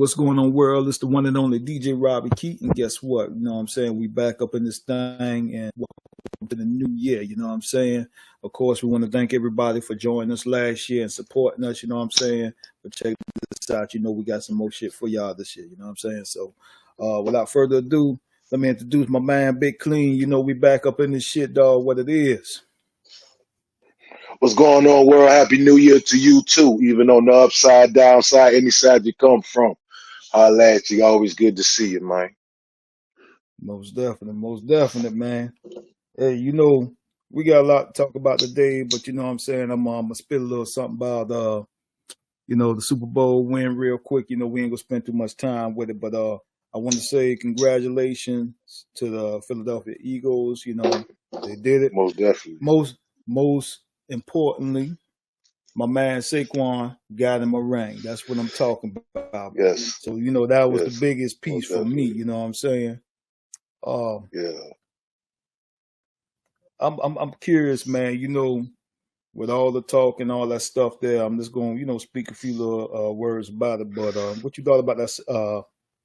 what's going on, world? It's the one and only DJ Robi Keaton. Guess what? You know what I'm saying? We back up in this thing and welcome to the new year. You know what I'm saying? Of course, we want to thank everybody for joining us last year and supporting us. You know what I'm saying? But check this out. You know, we got some more shit for y'all this year. You know what I'm saying? So without further ado, let me introduce my man, Big Kleen. You know, we back up in this shit, dog, what it is. What's going on, world? Happy New Year to you, too. Even on the upside, downside, any side you come from. Holla at you. Always good to see you, man. Most definite, man. Hey, you know, we got a lot to talk about today, but you know what I'm saying? I'm going to spit a little something about, you know, the Super Bowl win real quick. You know, we ain't going to spend too much time with it, but I want to say congratulations to the Philadelphia Eagles. You know, they did it. Most definitely. Most importantly, my man Saquon got him a ring. That's what I'm talking about. Yes. So, you know, that was the biggest piece for me. You know what I'm saying? Yeah. I'm curious, man. You know, with all the talk and all that stuff there, I'm just going to, you know, speak a few little words about it. But what you thought about that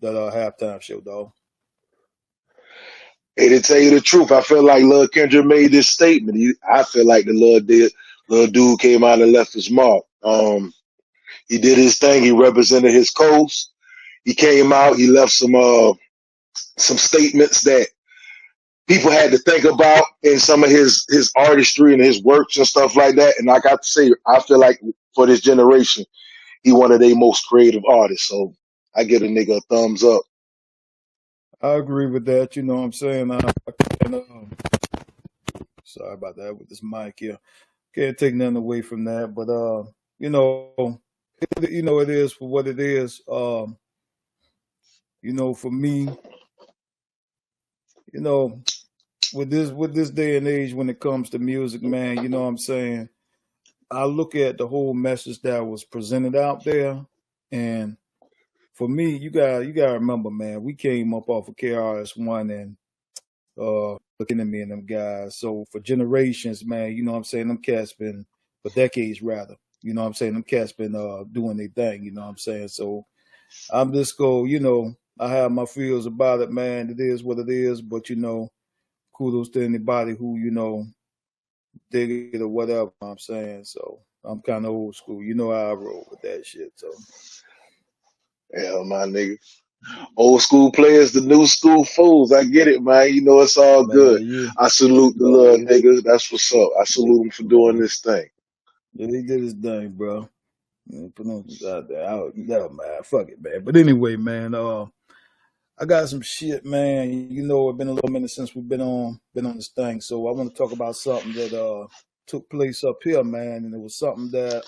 halftime show, dog? Hey, to tell you the truth, I feel like Lil Kendrick made this statement. I feel like the little dude came out and left his mark. He did his thing. He represented his coast. He came out. He left some statements that people had to think about in some of his artistry and his works and stuff like that. And I got to say, I feel like for this generation, he one of their most creative artists. So I give a nigga a thumbs up. I agree with that. You know what I'm saying? Sorry about that with this mic here. Can't take nothing away from that. But, you know, it is for what it is. You know, for me, you know, with this day and age when it comes to music, man, you know what I'm saying? I look at the whole message that was presented out there, and for me, you gotta remember, man, we came up off of KRS-One and looking at me and them guys. So for generations, man, you know what I'm saying, them cats been, for decades rather, you know what I'm saying, them cats been doing their thing, you know what I'm saying? So I'm just you know, I have my feels about it, man. It is what it is, but you know, kudos to anybody who, you know, dig it or whatever, you know what I'm saying. So I'm kind of old school. You know how I roll with that shit, so. Hell, my nigga. Old school players, the new school fools. I get it, man. You know, it's all good. Yeah. I salute the little niggas. That's what's up. I salute them for doing this thing. Yeah, they did his thing, bro. Put on out there. No, man. Fuck it, man. But anyway, man, I got some shit, man. You know, it's been a little minute since we've been on this thing. So I want to talk about something that took place up here, man. And it was something that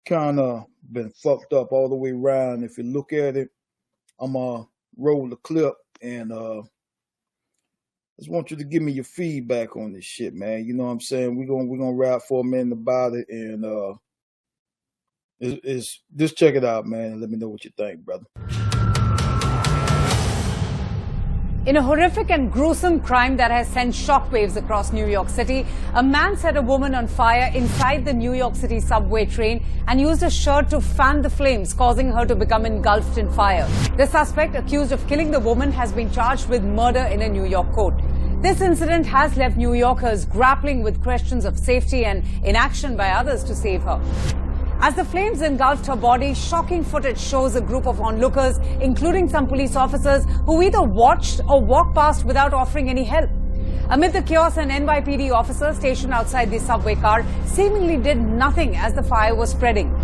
kind of been fucked up all the way around. If you look at it, I'm gonna roll the clip and I just want you to give me your feedback on this shit, man. You know what I'm saying? We're gonna rap for a minute about it, and just check it out, man, and let me know what you think, brother. In a horrific and gruesome crime that has sent shockwaves across New York City, a man set a woman on fire inside the New York City subway train and used a shirt to fan the flames, causing her to become engulfed in fire. The suspect, accused of killing the woman, has been charged with murder in a New York court. This incident has left New Yorkers grappling with questions of safety and inaction by others to save her. As the flames engulfed her body, shocking footage shows a group of onlookers, including some police officers, who either watched or walked past without offering any help. Amid the chaos, an NYPD officer stationed outside the subway car seemingly did nothing as the fire was spreading.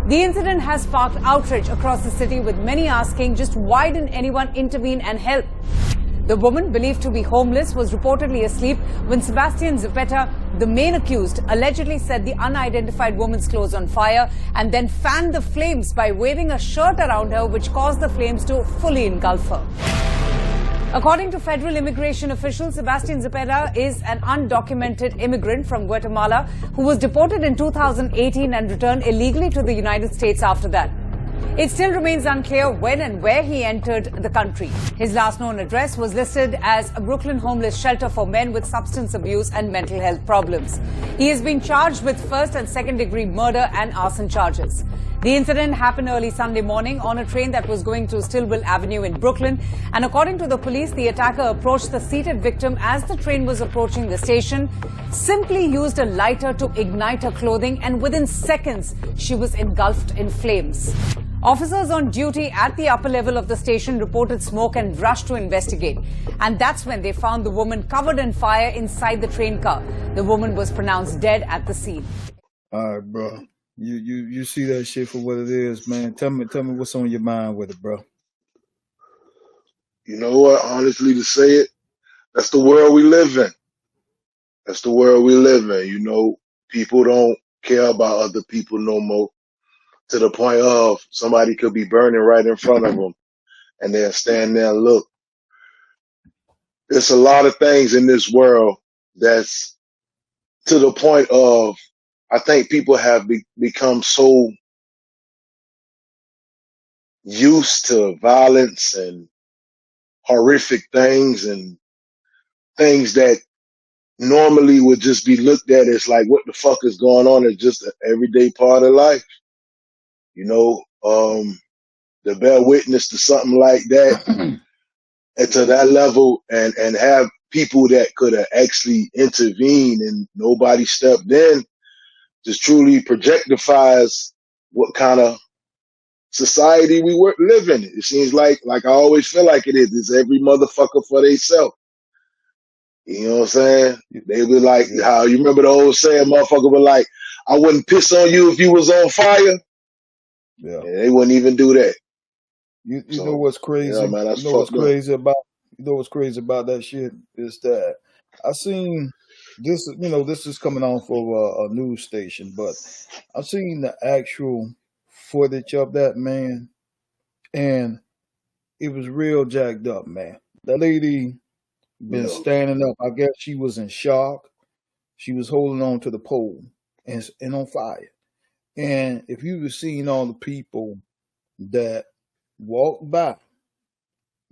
The incident has sparked outrage across the city, with many asking just why didn't anyone intervene and help? The woman, believed to be homeless, was reportedly asleep when Sebastian Zapata, the main accused, allegedly set the unidentified woman's clothes on fire and then fanned the flames by waving a shirt around her, which caused the flames to fully engulf her. According to federal immigration officials, Sebastian Zapata is an undocumented immigrant from Guatemala who was deported in 2018 and returned illegally to the United States after that. It still remains unclear when and where he entered the country. His last known address was listed as a Brooklyn homeless shelter for men with substance abuse and mental health problems. He is being charged with first and second degree murder and arson charges. The incident happened early Sunday morning on a train that was going through Stillwell Avenue in Brooklyn. And according to the police, the attacker approached the seated victim as the train was approaching the station, simply used a lighter to ignite her clothing, and within seconds, she was engulfed in flames. Officers on duty at the upper level of the station reported smoke and rushed to investigate. And that's when they found the woman covered in fire inside the train car. The woman was pronounced dead at the scene. All right, bro. You see that shit for what it is, man. Tell me what's on your mind with it, bro. You know what? Honestly, to say it, that's the world we live in. That's the world we live in. You know, people don't care about other people no more, to the point of somebody could be burning right in front of them and they'll stand there and look. There's a lot of things in this world that's to the point of, I think people have become so used to violence and horrific things and things that normally would just be looked at as like, what the fuck is going on? It's just an everyday part of life. You know, to bear witness to something like that and to that level and have people that could have actually intervened and nobody stepped in just truly projectifies what kind of society we live in. It seems like I always feel like it is. It's every motherfucker for theyself. You know what I'm saying? They be like, how you remember the old saying, motherfucker were like, I wouldn't piss on you if you was on fire. Yeah. And they wouldn't even do that. You know what's crazy? Yeah, man, that's you know what's fucked up. crazy about that shit is that I seen this. You know, this is coming off of a news station, but I seen the actual footage of that, man, and it was real jacked up, man. That lady been standing up. I guess she was in shock. She was holding on to the pole and on fire. And if you were seeing all the people that walked by,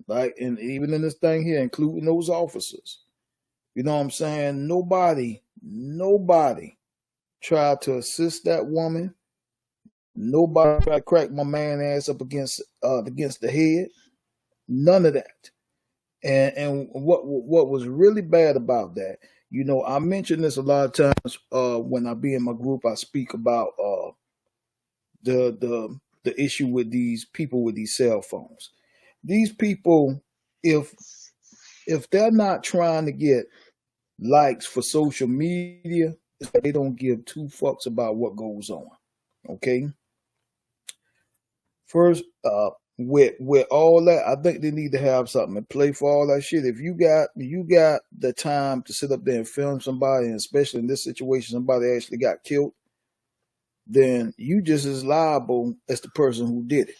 like, and even in this thing here, including those officers, you know what I'm saying? Nobody tried to assist that woman. Nobody tried to crack my man ass up against the head. None of that. And what was really bad about that, you know, I mention this a lot of times when I be in my group. I speak about the issue with these people with these cell phones. These people, if they're not trying to get likes for social media, they don't give two fucks about what goes on. Okay. First, with all that, I think they need to have something in play for all that shit. If you got the time to sit up there and film somebody, and especially in this situation, somebody actually got killed, then you just as liable as the person who did it.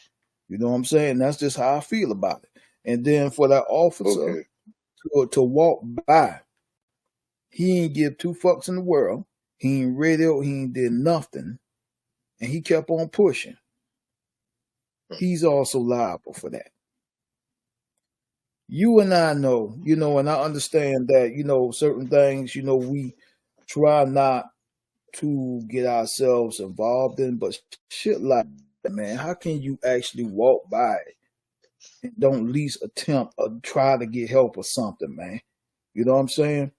You know what I'm saying? That's just how I feel about it. And then for that officer to walk by, he ain't give two fucks in the world. He ain't radioed, he ain't did nothing, and he kept on pushing. He's also liable for that. You and I know, you know, and I understand that, you know, certain things, you know, we try not to get ourselves involved in, but shit like that, man, how can you actually walk by and don't at least attempt or try to get help or something, man? You know what I'm saying?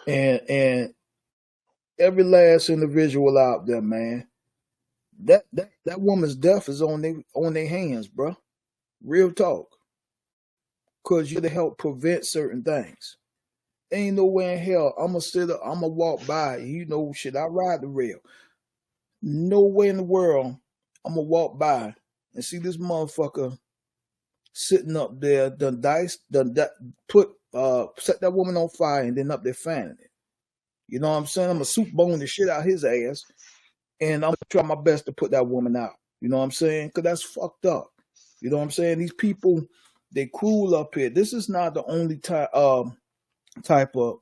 And every last individual out there, man, that woman's death is on their hands, bro. Real talk. Cause you're to help prevent certain things. Ain't no way in hell I'ma walk by, you know, shit, I ride the rail. No way in the world I'ma walk by and see this motherfucker sitting up there, set that woman on fire and then up there fanning it. You know what I'm saying? I'm gonna soup bone the shit out his ass, and I'm gonna try my best to put that woman out. You know what I'm saying? Cause that's fucked up. You know what I'm saying? These people, they cruel up here. This is not the only type of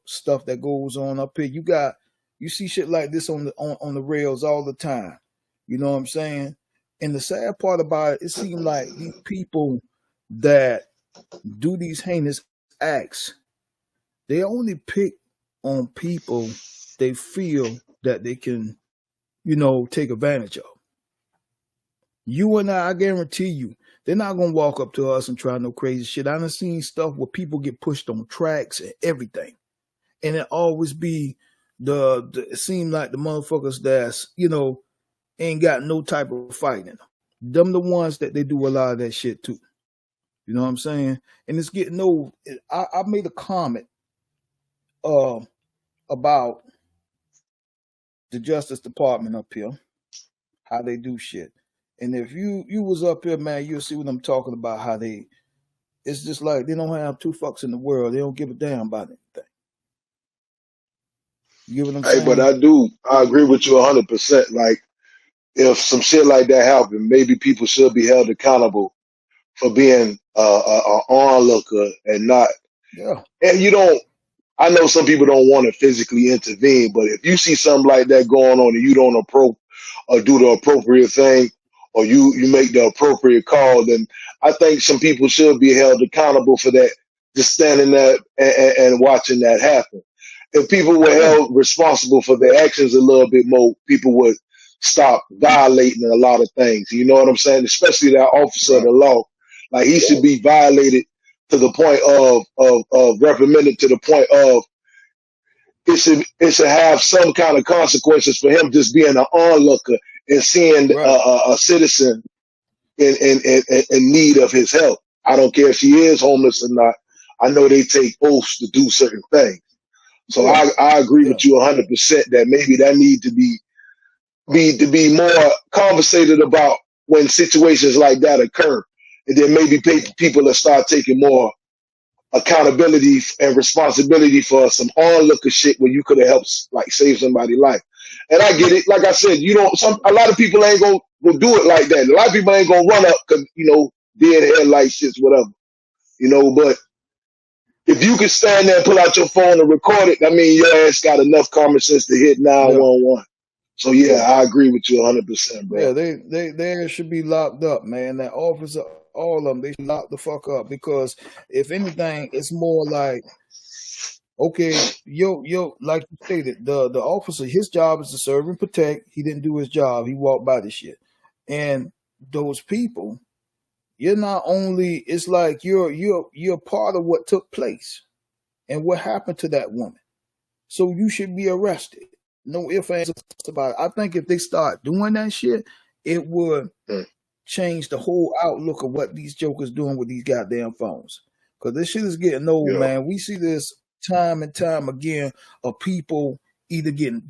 stuff that goes on up here. You see shit like this on the rails all the time. You know what I'm saying? And the sad part about it seems like these people that do these heinous acts, they only pick on people they feel that they can, you know, take advantage of. You and I guarantee you, they're not gonna walk up to us and try no crazy shit. I done seen stuff where people get pushed on tracks and everything, and it always be it seem like the motherfuckers that's ain't got no type of fighting. Them the ones that they do a lot of that shit too. You know what I'm saying? And it's getting old. I made a comment about the Justice Department up here, how they do shit. And if you was up here, man, you'll see what I'm talking about. How it's just like they don't have two fucks in the world. They don't give a damn about anything. You get what I'm saying? But I agree with you 100%. Like, if some shit like that happened, maybe people should be held accountable for being an onlooker and not. Yeah. And I know some people don't want to physically intervene, but if you see something like that going on and you don't do the appropriate thing, or you make the appropriate call, then I think some people should be held accountable for that, just standing there and watching that happen. If people were held responsible for their actions a little bit more, people would stop violating a lot of things. You know what I'm saying? Especially that officer of the law. Like, he should be violated to the point of reprimanded to the point of it should have some kind of consequences for him just being an onlooker and seeing a citizen in need of his help. I don't care if she is homeless or not. I know they take oaths to do certain things. So I agree with you 100% that maybe that need to be more conversated about when situations like that occur. And then maybe people will start taking more accountability and responsibility for some onlooker shit where you could have helped like save somebody's life. And I get it. Like I said, a lot of people ain't gonna do it like that. A lot of people ain't gonna run up because, dead headlight shits, whatever. But if you can stand there and pull out your phone and record it, I mean, your ass got enough common sense to hit 911. So I agree with you 100%, bro. Yeah, they should be locked up, man. That officer, all of them, they should lock the fuck up, because if anything, it's more like, okay, like you stated, the officer, his job is to serve and protect. He didn't do his job. He walked by the shit. And those people, you're not only, it's like you're part of what took place and what happened to that woman. So you should be arrested. No ifs, ands, about it. I think if they start doing that shit, it would change the whole outlook of what these jokers doing with these goddamn phones. Because this shit is getting old, man. We see this time and time again of people either getting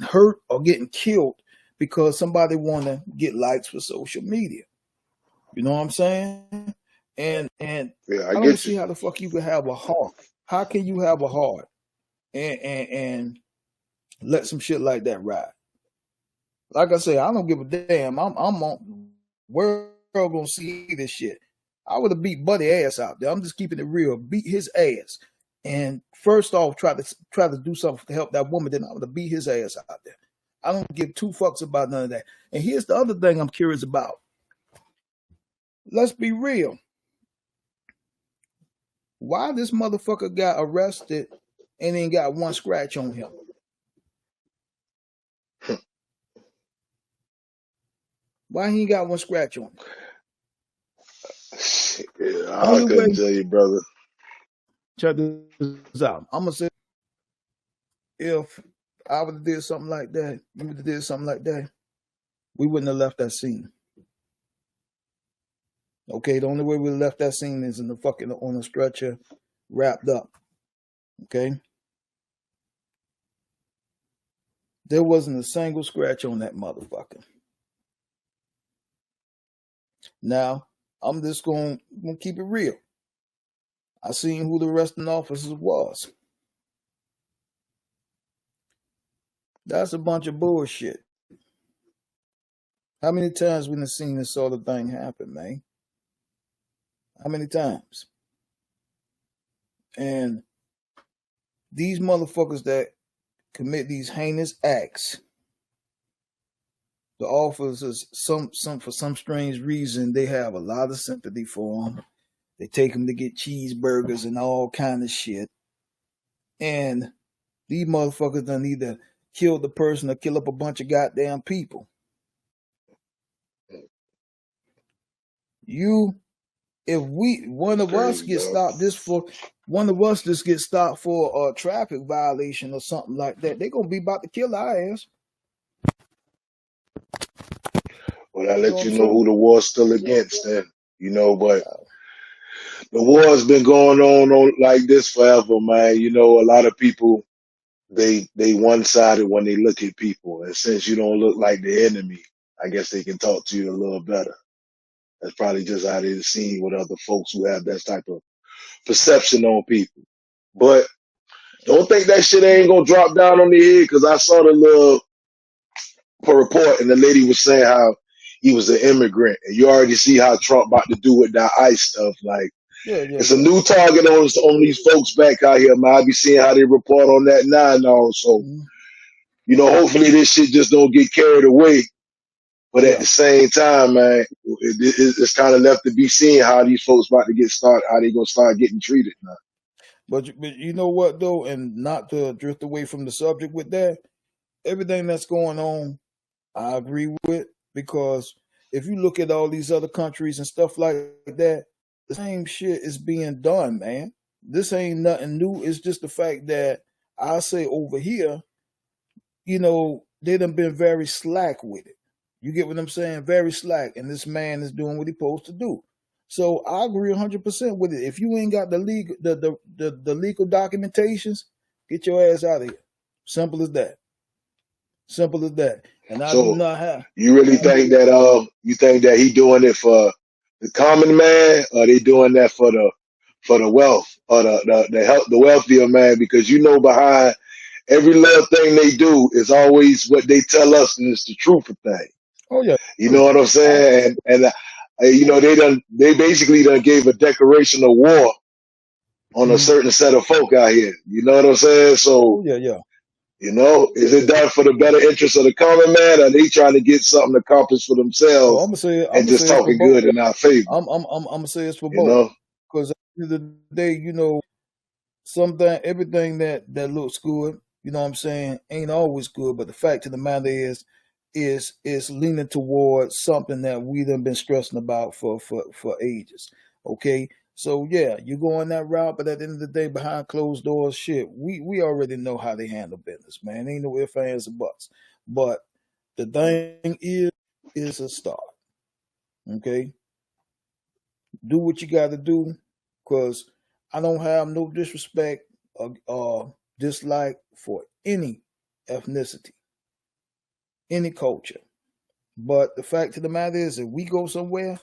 hurt or getting killed because somebody want to get likes for social media. You know what I'm saying? And I don't see how the fuck you could have a heart. How can you have a heart and let some shit like that ride? Like I say, I don't give a damn. I'm on world gonna see this shit. I would have beat Buddy ass out there. I'm just keeping it real. Beat his ass. And first off, try to do something to help that woman. Then I would have beat his ass out there. I don't give two fucks about none of that. And here's the other thing I'm curious about. Let's be real. Why this motherfucker got arrested and ain't got one scratch on him? Why he ain't got one scratch on him? I couldn't tell you, brother. Check this out. I'm gonna say, if I would have did something like that, you would have did something like that, we wouldn't have left that scene. Okay, the only way we left that scene is in the fucking on a stretcher, wrapped up. Okay, there wasn't a single scratch on that motherfucker. Now, I'm just gonna keep it real. I seen who the arresting officers was. That's a bunch of bullshit. How many times we done seen this sort of thing happen, man? How many times? And these motherfuckers that commit these heinous acts, the officers, for some strange reason, they have a lot of sympathy for them. They take them to get cheeseburgers and all kind of shit. And these motherfuckers done either kill the person or kill up a bunch of goddamn people. if one of us Crazy, get dog. stopped one of us just get stopped for a traffic violation or something like that, they're gonna be about to kill our ass. Well, I You know let what you I'm know who saying? the war's still against then. But the war's been going on like this forever, man. A lot of people they one-sided when they look at people. And since you don't look like the enemy, I guess they can talk to you a little better. That's probably just how they're seen with other folks who have that type of perception on people. But don't think that shit ain't gonna drop down on the head, because I saw the little report and the lady was saying how he was an immigrant. And you already see how Trump about to do with that ICE stuff. Like, it's a new target on these folks back out here, man. I be seeing how they report on that now and all. So, hopefully this shit just don't get carried away. But at the same time, man, it's kind of left to be seen how these folks about to get started, how they gonna start getting treated now. But you know what though, and not to drift away from the subject with that, everything that's going on, I agree with, because if you look at all these other countries and stuff like that, the same shit is being done, man. This ain't nothing new. It's just the fact that I say over here, they done been very slack with it. You get what I'm saying? Very slack. And this man is doing what he's supposed to do. So I agree 100% with it. If you ain't got the legal documentations, get your ass out of here. Simple as that. Simple as that. And I do not have. You really think that he doing it for the common man, or they doing that for the wealth, or the wealthier man? Because behind every little thing they do is always what they tell us, and it's the truth of things. Oh yeah. You know what I'm saying? And they basically done gave a declaration of war on a certain set of folk out here. You know what I'm saying? So yeah. Is it done for the better interest of the common man, or are they trying to get something accomplished for themselves and just talking good in our favor? I'm gonna say it's for both. Because at the end of the day, everything that looks good, you know what I'm saying, ain't always good. But the fact of the matter is leaning towards something that we done been stressing about for ages. Okay. So yeah, you go on that route, but at the end of the day, behind closed doors, shit, we already know how they handle business, man. Ain't no ifs, ands, or buts. But the thing is a start. Okay, do what you got to do, because I don't have no disrespect or dislike for any ethnicity, any culture. But the fact of the matter is, if we go somewhere,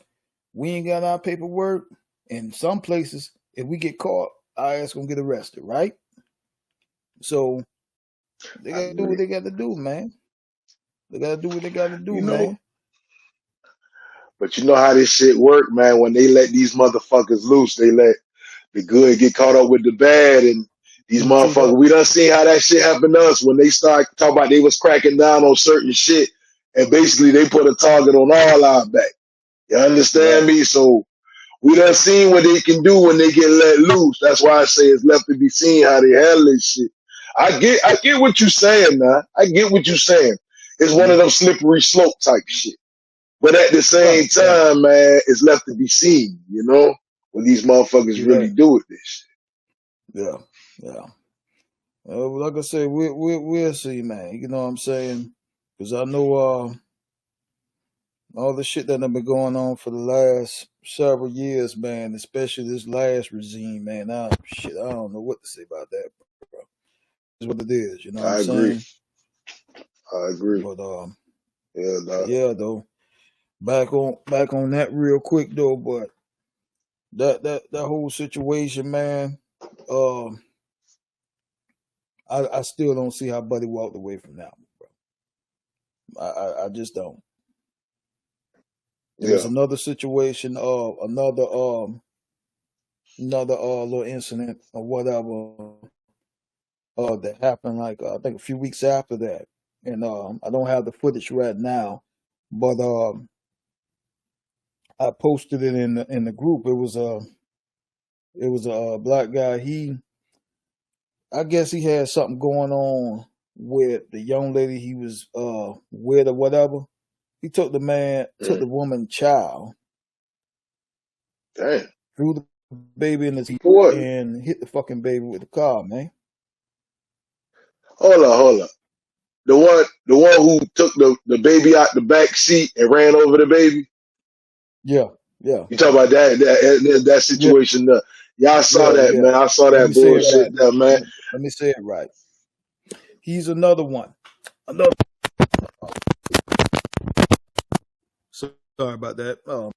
we ain't got our paperwork. In some places, if we get caught, our ass gonna get arrested, right? So they gotta do what they gotta do, man. They gotta do what they gotta do, man. But you know how this shit work, man. When they let these motherfuckers loose, they let the good get caught up with the bad, and these motherfuckers. We done seen how that shit happened to us when they start talking about they was cracking down on certain shit, and basically they put a target on all our back. You understand me? So we done seen what they can do when they get let loose. That's why I say it's left to be seen how they handle this shit. I get what you saying, man. I get what you saying. It's one of them slippery slope type shit. But at the same time, man, it's left to be seen, when these motherfuckers really do with this shit. Yeah. Like I said, we'll see, man. You know what I'm saying? Because I know all the shit that have been going on for the last several years, man, especially this last regime, man. I don't know what to say about that, bro. It's what it is, you know what I'm saying? I agree. But yeah, though. Back on that real quick though, but that whole situation, man, I still don't see how Buddy walked away from that one, bro. I just don't. There was another situation, another little incident or whatever that happened like I think a few weeks after that, and I don't have the footage right now, but I posted it in the group. It was a black guy. I guess he had something going on with the young lady he was with or whatever. He took the woman's child Damn. Threw the baby in the seat For what? and hit the fucking baby with the car, man. Hold up. The one who took the baby out the back seat and ran over the baby. Yeah, yeah. You talk about that situation there. Yeah, I saw that, man. I saw that bullshit there, man. Let me say it right. He's another one. Sorry about that.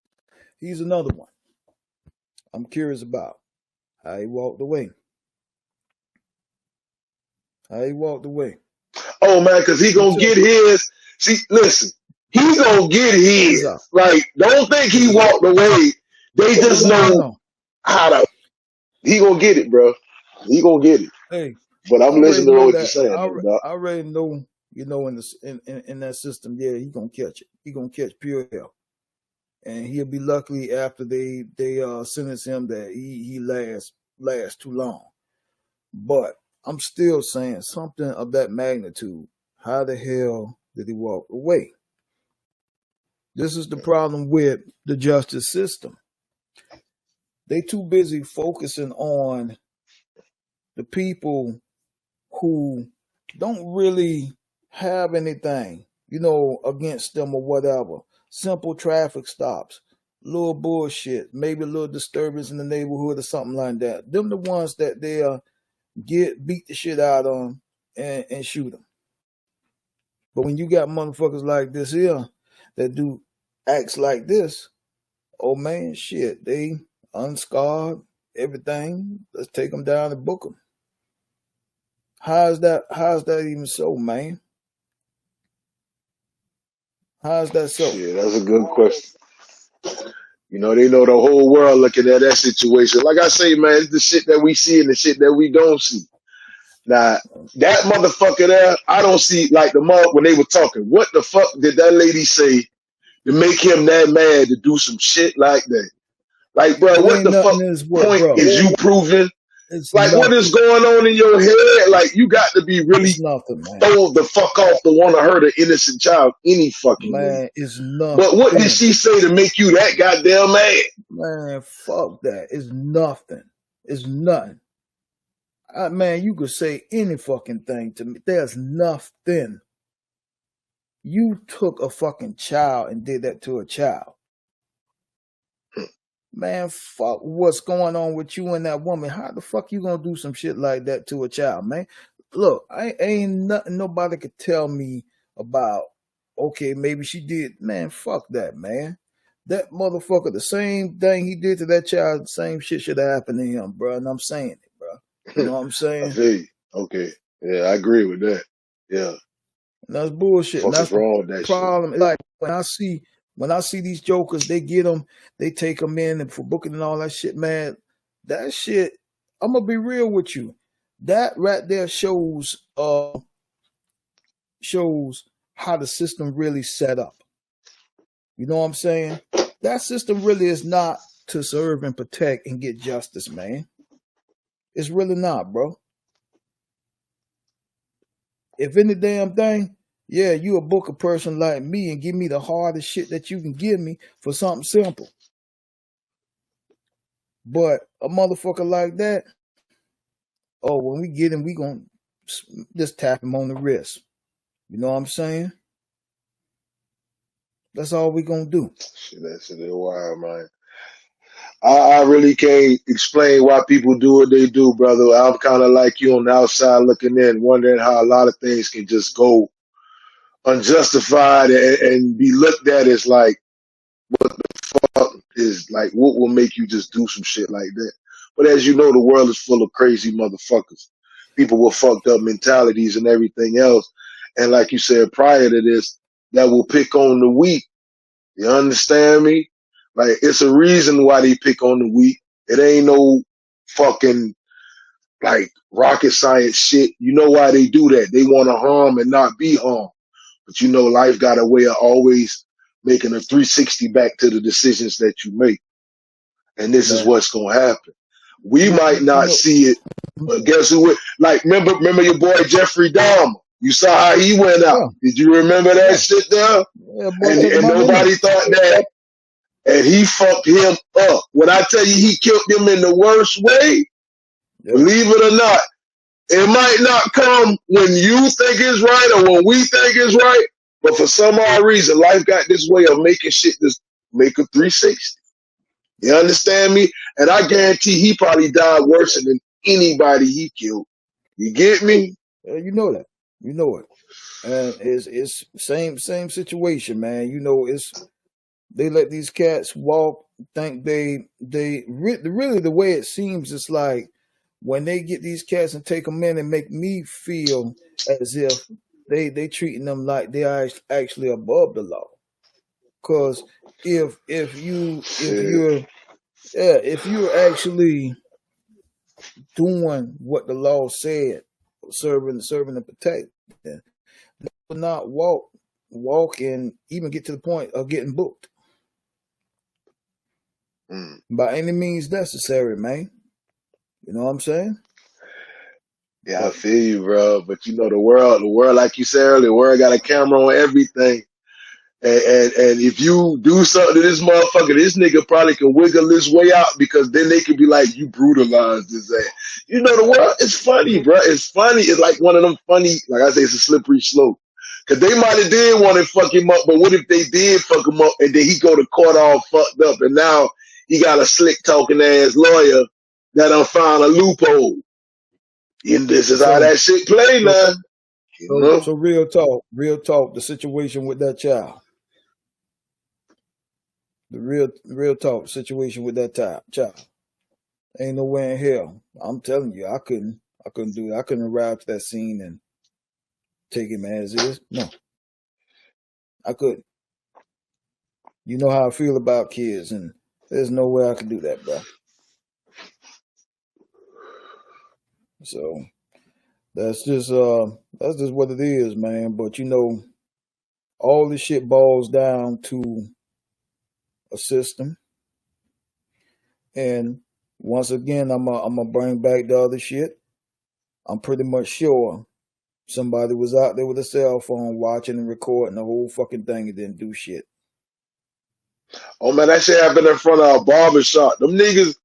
He's another one. I'm curious about how he walked away. Oh man, because he gonna get his. See, listen, he gonna get his. Like, don't think he walked away. They just know how to. He gonna get it, bro. He gonna get it. Hey, but I'm listening to what you're saying. I already know, in that system, yeah, he gonna catch it. He gonna catch pure hell, and he'll be lucky after they sentence him that he lasts too long. But I'm still saying something of that magnitude. How the hell did he walk away? This is the problem with the justice system. They too busy focusing on the people who don't really have anything, against them or whatever. Simple traffic stops, little bullshit, maybe a little disturbance in the neighborhood or something like that. Them the ones that they'll beat the shit out of them and shoot them. But when you got motherfuckers like this here that do acts like this, oh man, shit, they unscarred, everything. Let's take them down and book them. How's that even so, man? How's that so? Yeah, that's a good question. They know the whole world looking at that situation. Like I say, man, it's the shit that we see and the shit that we don't see. Now, that motherfucker there, I don't see, like, when they were talking, what the fuck did that lady say to make him that mad to do some shit like that? Like, bro, what the fuck point is you proving? Like, what is going on in your head? Like, you got to be really throw the fuck off to want to hurt an innocent child any fucking way. It's nothing. But what did she say to make you that goddamn mad? Man, fuck that. It's nothing. It's nothing. Man, you could say any fucking thing to me. There's nothing. You took a fucking child and did that to a child. Man, fuck what's going on with you and that woman. How the fuck you gonna do some shit like that to a child, man? Look, ain't nothing nobody could tell me about, okay, maybe she did. Man, fuck that, man. That motherfucker, the same thing he did to that child, the same shit should have happened to him, bro. And I'm saying it, bro. You know what I'm saying? I feel you. Okay. Yeah, I agree with that. Yeah. And that's bullshit. What's that's wrong with that problem. Shit? Like, when I see these jokers, they get them, they take them in and for booking and all that shit, man. That shit, I'm gonna be real with you. That right there shows how the system really set up. You know what I'm saying? That system really is not to serve and protect and get justice, man. It's really not, bro. If any damn thing, yeah, you a book a person like me and give me the hardest shit that you can give me for something simple. But a motherfucker like that, when we get him, we gonna just tap him on the wrist. You know what I'm saying? That's all we gonna do. Shit, that shit is wild, man. I really can't explain why people do what they do, brother. I'm kind of like you on the outside looking in, wondering how a lot of things can just go unjustified and be looked at as like, what the fuck is, like, what will make you just do some shit like that? But as you know, the world is full of crazy motherfuckers. People with fucked up mentalities and everything else. And like you said prior to this, that will pick on the weak. You understand me? Like, it's a reason why they pick on the weak. It ain't no fucking, like, rocket science shit. You know why they do that? They want to harm and not be harmed. But you know, life got a way of always making a 360 back to the decisions that you make. And this is what's going to happen. We might not see it, but guess who? Like, remember your boy Jeffrey Dahmer? You saw how he went out. Did you remember that shit there? Yeah, and nobody thought that. and he fucked him up. When I tell you he killed him in the worst way, believe it or not, it might not come when you think it's right or when we think it's right, but for some odd reason, life got this way of making shit just make a 360. You understand me? And I guarantee he probably died worse than anybody he killed. You get me? You know that. You know it. And it's same situation, man. You know, they let these cats walk, think they really the way it seems, it's like when they get these cats and take them in and make me feel as if they treating them like they are actually above the law. Cause if you're actually doing what the law said, serving and protecting, they will not walk and even get to the point of getting booked by any means necessary, man. You know what I'm saying? Yeah, I feel you, bro. But you know, the world, like you said earlier, the world got a camera on everything. And if you do something to this motherfucker, this nigga probably can wiggle his way out because then they could be like, you brutalized his ass. You know, the world, it's funny, bro. It's funny. It's like one of them funny, like I say, it's a slippery slope. Cause they might have did want to fuck him up, but what if they did fuck him up and then he go to court all fucked up and now he got a slick talking ass lawyer that done found a loophole. And this is how that shit play now. You know? So real talk, the situation with that child. The real talk situation with that child. Ain't nowhere in hell. I'm telling you, I couldn't do it. I couldn't arrive to that scene and take him as is. No. I couldn't. You know how I feel about kids, and there's no way I could do that, bro. So that's just what it is, man. But you know, all this shit boils down to a system. And once again, I'm gonna bring back the other shit. I'm pretty much sure somebody was out there with a cell phone watching and recording the whole fucking thing and didn't do shit. Oh man, that shit happened in front of a barbershop. Them niggas,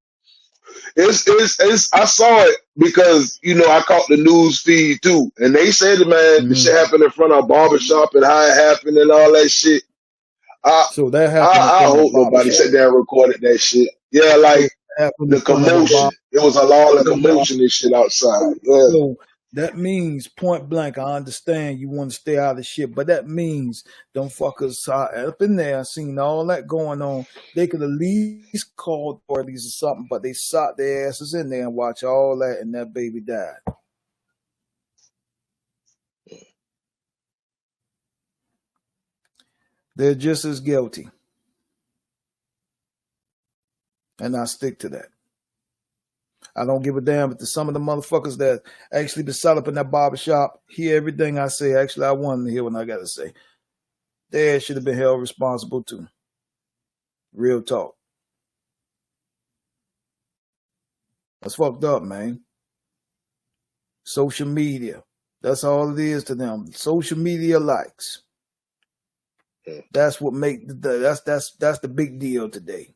it's I saw it because, you know, I caught the news feed too. And they said, man, the shit happened in front of a barbershop and how it happened and all that shit. So that happened. I hope nobody sat there and recorded that shit. Yeah, like the commotion. It was a lot of commotion and shit outside. Yeah. So that means point blank, I understand you want to stay out of shit, but that means them fuckers up in there, seen all that going on. They could at least call authorities or something, but they sat their asses in there and watch all that, and that baby died. They're just as guilty. And I stick to that. I don't give a damn if some of the motherfuckers that actually been set up in that barbershop hear everything I say. Actually, I want them to hear what I got to say. They should have been held responsible too. Real talk. That's fucked up, man. Social media. That's all it is to them. Social media likes. That's what that's the big deal today.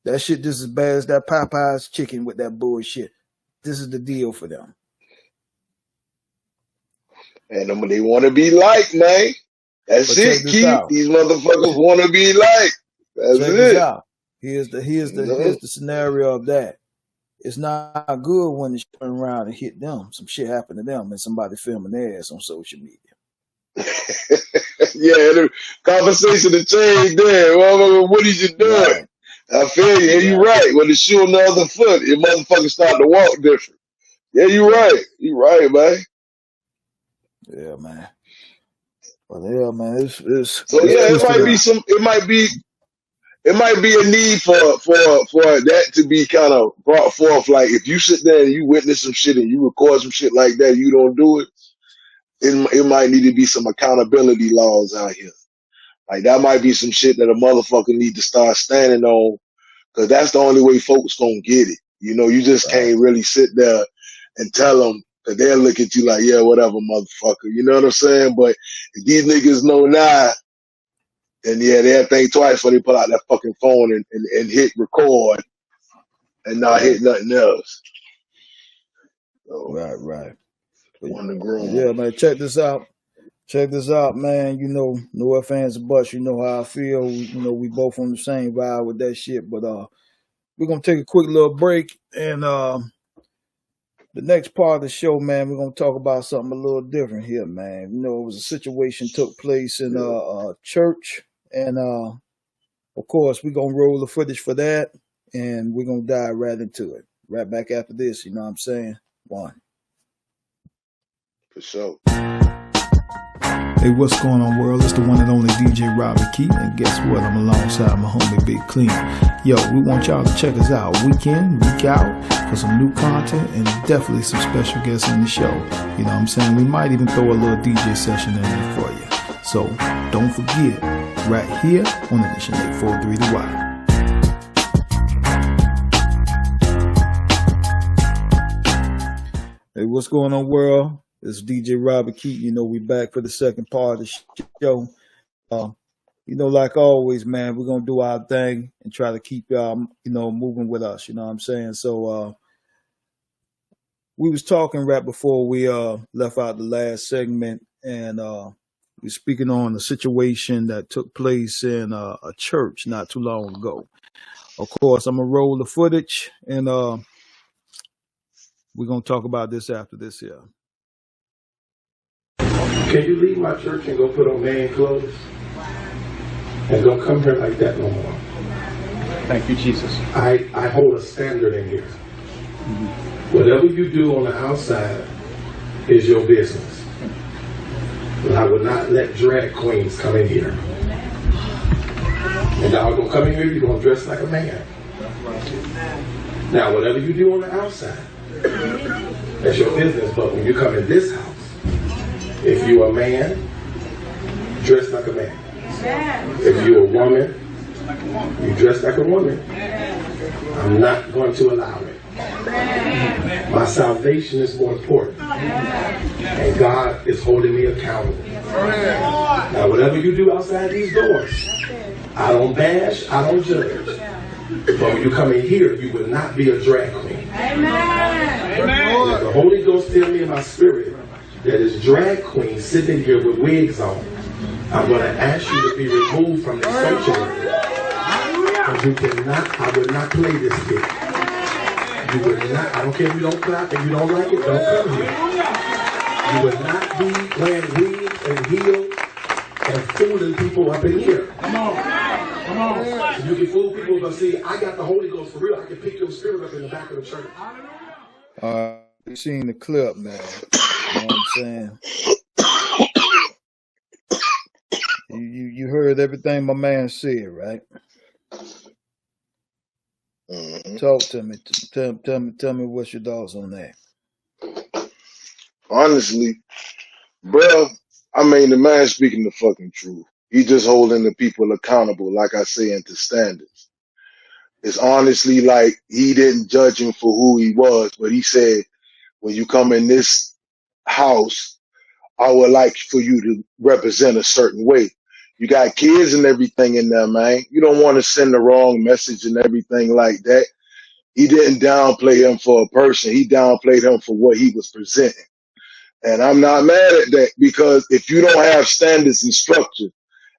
That shit just as bad as that Popeye's chicken with that bullshit. This is the deal for them. And they want to be like, man. That's it, Keith. These motherfuckers want to be like. That's it. Here's the scenario of that. It's not good when they turn around and hit them. Some shit happened to them and somebody filming their ass on social media. Yeah, the conversation to change there. What are you doing? Right. I feel you. Yeah, you're right. When the shoe on the other foot, your motherfuckers start to walk different. Yeah, you're right. You're right, man. Yeah, man. But yeah, man, it might be a need for that to be kind of brought forth. Like if you sit there and you witness some shit and you record some shit like that, you don't do it. It might need to be some accountability laws out here. Like that might be some shit that a motherfucker need to start standing on, because that's the only way folks gonna get it. You know, you just can't really sit there and tell them, because they'll look at you like, yeah, whatever, motherfucker. You know what I'm saying? But if these niggas know now, And yeah, they had to think twice before they pull out that fucking phone and hit record and not hit nothing else. So, Right. on the groom. Yeah, man, check this out. Check this out, man. You know, no ifs, ands, or buts. You know how I feel. We both on the same vibe with that shit. But we're gonna take a quick little break, and the next part of the show, man, we're gonna talk about something a little different here, man. You know, it was a situation took place in a church, and of course, we're gonna roll the footage for that, and we're gonna dive right into it. Right back after this, you know what I'm saying? One. For sure. Hey, what's going on, world? It's the one and only DJ Robi, and guess what? I'm alongside my homie Big Kleen. Yo, we want y'all to check us out week in, week out for some new content and definitely some special guests in the show. You know what I'm saying? We might even throw a little DJ session in there for you. So don't forget, right here on Edition 843 The Y. Hey, what's going on, world? It's DJ Robi. You know, we back for the second part of the show. You know, like always, man, we're going to do our thing and try to keep y'all, you know, moving with us. You know what I'm saying? So we was talking right before we left out the last segment, and we're speaking on a situation that took place in a church not too long ago. Of course, I'm going to roll the footage, and we're going to talk about this after this here. Can you leave my church and go put on man clothes? And don't come here like that no more. Thank you, Jesus. I hold a standard in here. Mm-hmm. Whatever you do on the outside is your business. But I will not let drag queens come in here. And y'all gonna come in here, you're gonna dress like a man. Now, whatever you do on the outside, that's your business. But when you come in this house, if you're a man, dress like a man. If you're a woman, you dress like a woman. I'm not going to allow it. My salvation is more important. And God is holding me accountable. Now, whatever you do outside these doors, I don't bash, I don't judge. But when you come in here, you will not be a drag queen. Amen. The Holy Ghost tell me in my spirit that is drag queen sitting here with wigs on. I'm going to ask you to be removed from the sanctuary. Because you cannot, I will not play this game. You will not, I don't care if you don't clap and you don't like it, don't come here. You will not be wearing wigs and heels and fooling people up in here. Come on. You can fool people, but see, I got the Holy Ghost for real. I can pick your spirit up in the back of the church. You seen the clip, man. You know what I'm saying? You heard everything my man said, right? Mm-hmm. Talk to me. Tell me what's your thoughts on that. Honestly, bro, I mean, the man speaking the fucking truth. He just holding the people accountable, like I say, into standards. It's honestly like he didn't judge him for who he was, but he said, when you come in this house, I would like for you to represent a certain way. You got kids and everything in there, man. You don't want to send the wrong message and everything like that. He didn't downplay him for a person. He downplayed him for what he was presenting. And I'm not mad at that, because if you don't have standards and structure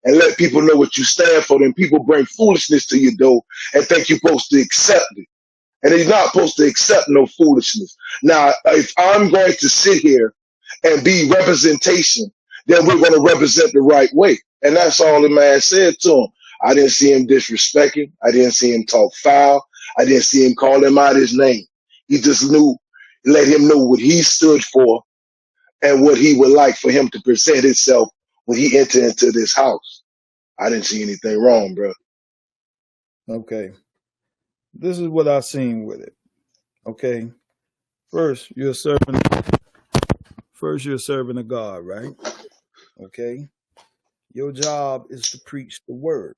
and let people know what you stand for, then people bring foolishness to your door and think you're supposed to accept it. And he's not supposed to accept no foolishness. Now, if I'm going to sit here and be representation, then we're going to represent the right way. And that's all the man said to him. I didn't see him disrespect him. I didn't see him talk foul. I didn't see him call him out his name. He just let him know what he stood for and what he would like for him to present himself when he entered into this house. I didn't see anything wrong, bro. Okay. This is what I seen with it. Okay. First, you're serving of God, right? Okay. Your job is to preach the word.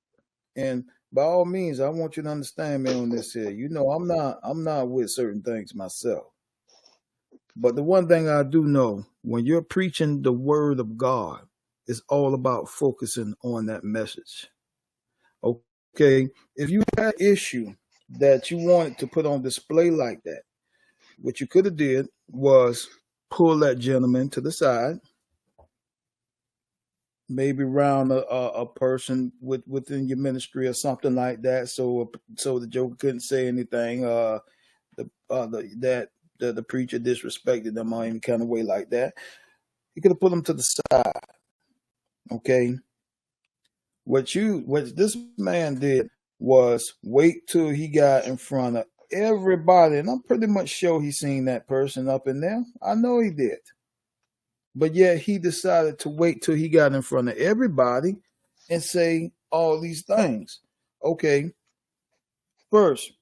And by all means, I want you to understand me on this here. You know, I'm not with certain things myself. But the one thing I do know, when you're preaching the word of God, it's all about focusing on that message. Okay, if you had an issue that you wanted to put on display like that, what you could have did was pull that gentleman to the side, maybe around a person within your ministry or something like that, so the joker couldn't say anything. The preacher disrespected them or any kind of way like that. You could have put them to the side. Okay. What this man did was wait till he got in front of everybody, and I'm pretty much sure he seen that person up in there. I know he did. But yet he decided to wait till he got in front of everybody and say all these things. Okay. First,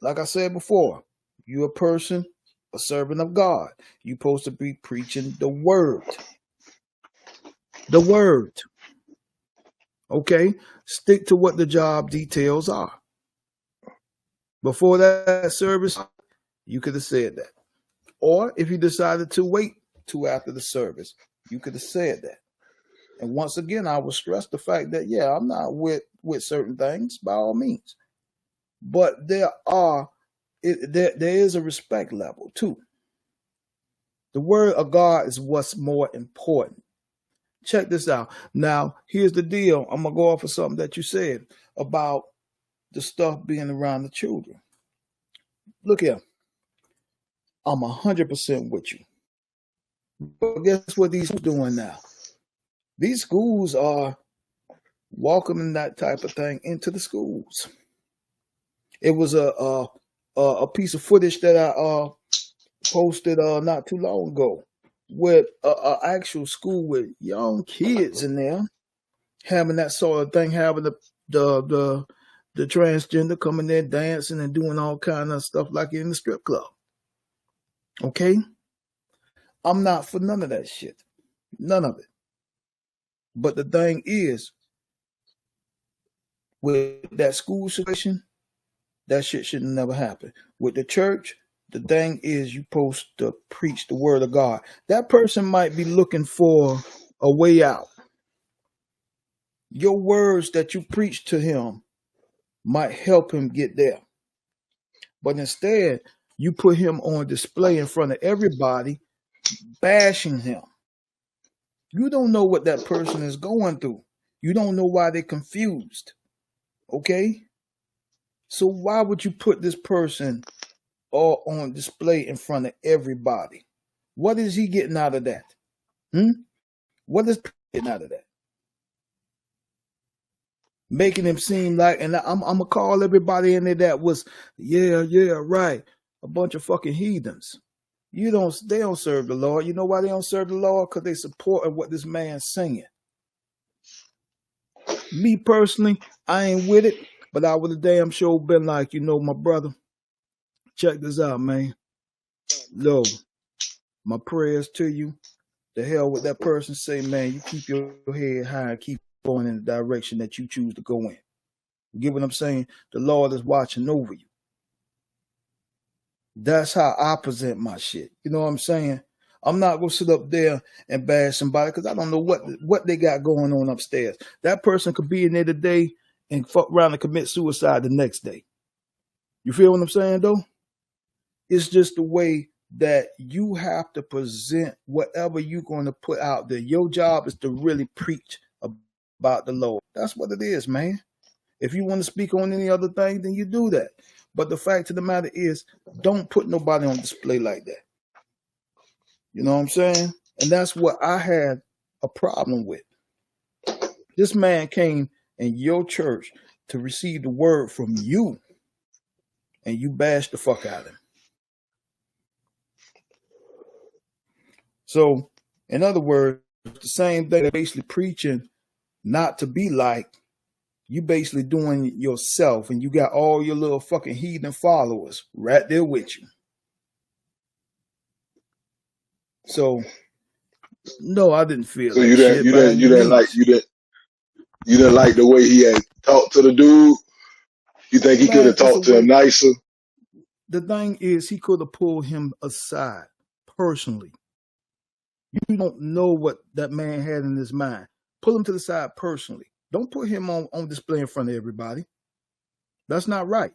like I said before, you're a person, a servant of God. You're supposed to be preaching the word. The word. Okay? Stick to what the job details are. Before that service, you could have said that. Or if you decided to wait till after the service, you could have said that. And once again, I will stress the fact that, yeah, I'm not with certain things, by all means. But there is a respect level, too. The word of God is what's more important. Check this out. Now, here's the deal. I'm going to go off of something that you said about the stuff being around the children. Look here. I'm 100% with you. But guess what these are doing now? These schools are welcoming that type of thing into the schools. It was a piece of footage that I posted not too long ago with an actual school with young kids in there having that sort of thing, having the transgender coming there dancing and doing all kind of stuff like in the strip club. Okay? I'm not for none of that shit. None of it. But the thing is, with that school situation, that shit should never happen. With the church, the thing is you're supposed to preach the word of God. That person might be looking for a way out. Your words that you preach to him might help him get there. But instead, you put him on display in front of everybody, bashing him. You don't know what that person is going through. You don't know why they're confused. Okay? So why would you put this person all on display in front of everybody? What is he getting out of that? What is he getting out of that? Making him seem like, and I'm going to call everybody in there that was, yeah, right, a bunch of fucking heathens. They don't serve the Lord. You know why they don't serve the Lord? Because they supporting what this man's singing. Me personally, I ain't with it, but I would have damn sure been like, my brother, check this out, man. Lo, my prayers to you. The hell with that person say, man, you keep your head high and keep going in the direction that you choose to go in. You get what I'm saying? The Lord is watching over you. That's how I present my shit. You know what I'm saying? I'm not going to sit up there and bash somebody because I don't know what they got going on upstairs. That person could be in there today and fuck around and commit suicide the next day. You feel what I'm saying, though? It's just the way that you have to present whatever you're going to put out there. Your job is to really preach about the Lord. That's what it is, man. If you want to speak on any other thing, then you do that. But the fact of the matter is, don't put nobody on display like that. You know what I'm saying? And that's what I had a problem with. This man came in your church to receive the word from you, and you bashed the fuck out of him. So, in other words, the same thing, they're basically preaching not to be like, you basically doing yourself, and you got all your little fucking heathen followers right there with you. So, no, I didn't feel. So you didn't like the way he had talked to the dude. You think he could have talked to him nicer? The thing is, he could have pulled him aside personally. You don't know what that man had in his mind. Pull him to the side personally. Don't put him on display in front of everybody. That's not right.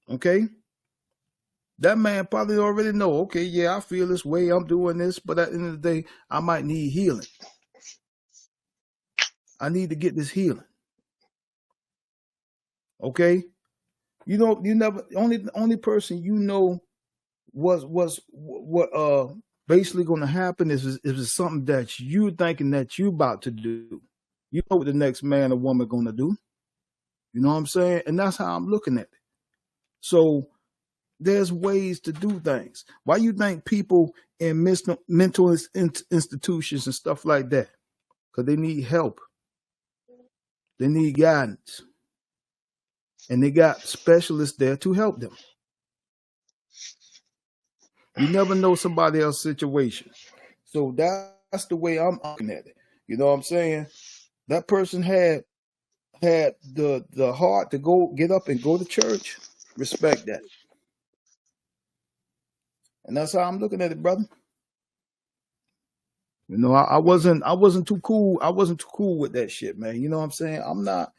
Okay? That man probably already know, okay, yeah, I feel this way, I'm doing this, but at the end of the day, I might need healing. I need to get this healing. Okay? You know, you never only person you know what basically gonna happen is something that you thinking that you about to do. You know what the next man or woman gonna do. You know what I'm saying? And that's how I'm looking at it. So there's ways to do things. Why you think people in mental institutions and stuff like that? Because they need help. They need guidance. And they got specialists there to help them. You never know somebody else's situation. So that's the way I'm looking at it. You know what I'm saying? That person had the heart to go get up and go to church. Respect that. And that's how I'm looking at it, brother. You know, I wasn't too cool. I wasn't too cool with that shit, man. You know what I'm saying? I'm not,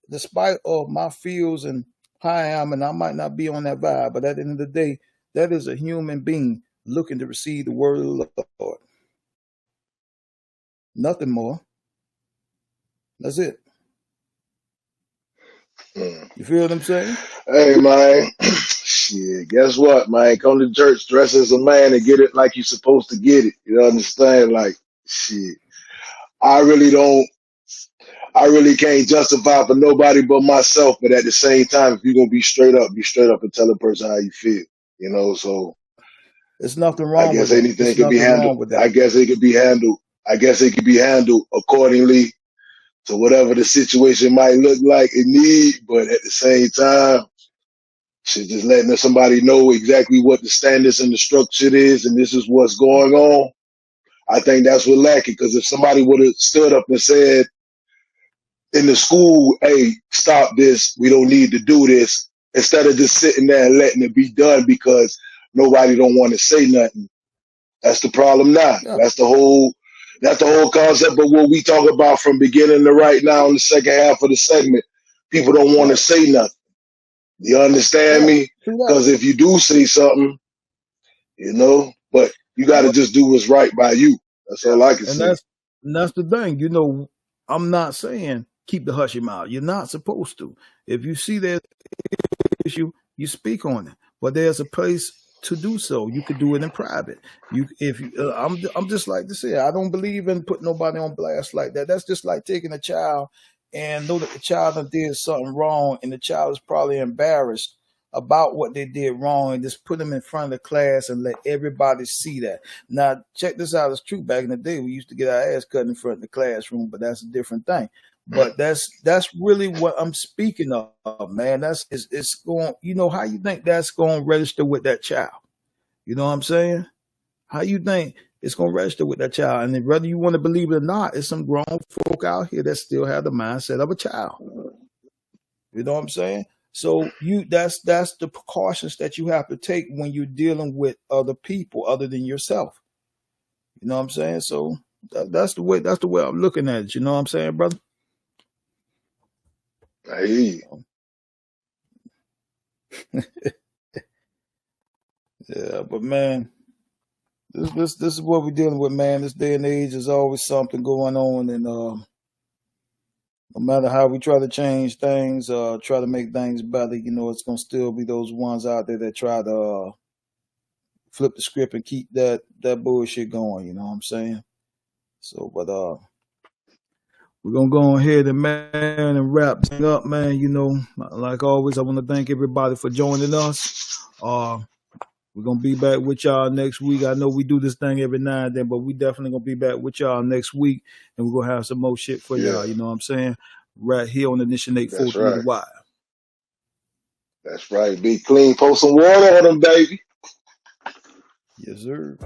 despite of my feels and how I am, and I might not be on that vibe, but at the end of the day, that is a human being looking to receive the word of the Lord. Nothing more. That's it. You feel what I'm saying? Hey, man. Shit, guess what, man? Come to church, dress as a man, and get it like you're supposed to get it. You understand? Like, shit. I really can't justify for nobody but myself. But at the same time, if you're going to be straight up and tell a person how you feel. You know, so. There's nothing wrong with that. I guess anything can be handled. I guess it could be handled. I guess it could be handled accordingly to whatever the situation might look like and need. But at the same time, shit, just letting somebody know exactly what the standards and the structure is, and this is what's going on. I think that's what lacking. Because if somebody would have stood up and said in the school, "Hey, stop this. We don't need to do this," instead of just sitting there and letting it be done because nobody don't want to say nothing. That's the problem now. Yeah. That's the whole concept. But what we talk about from beginning to right now in the second half of the segment, people don't want to say nothing. You understand me? Because if you do say something, you know, but you got to just do what's right by you. That's all I can say. That's the thing. You know, I'm not saying keep the hush your mouth. You're not supposed to. If you see there's an issue, you speak on it. But there's a place to do so. You could do it in private. I'm just like to say, I don't believe in putting nobody on blast like that. That's just like taking a child and know that the child did something wrong, and the child is probably embarrassed about what they did wrong, and just put them in front of the class and let everybody see that. Now, check this out. It's true. Back in the day, we used to get our ass cut in front of the classroom, but that's a different thing. But that's really what I'm speaking of, man. It's going. You know, how you think that's going to register with that child? You know what I'm saying? How you think it's going to register with that child? And then whether you want to believe it or not, there's some grown folk out here that still have the mindset of a child. You know what I'm saying? So that's the precautions that you have to take when you're dealing with other people other than yourself. You know what I'm saying? So that's the way I'm looking at it. You know what I'm saying, brother? I hear you. Yeah, but man, this is what we're dealing with, man. This day and age is always something going on, and no matter how we try to change things, try to make things better, you know, it's gonna still be those ones out there that try to flip the script and keep that bullshit going. You know what I'm saying? So, but we're going to go ahead and, man, and wrap things up, man. You know, like always, I want to thank everybody for joining us. We're going to be back with y'all next week. I know we do this thing every now and then, but we definitely going to be back with y'all next week, and we're going to have some more shit for y'all. You know what I'm saying? Right here on the Nation 843 The Wire. That's right. Be clean. Pour some water on them, baby. Yes, sir.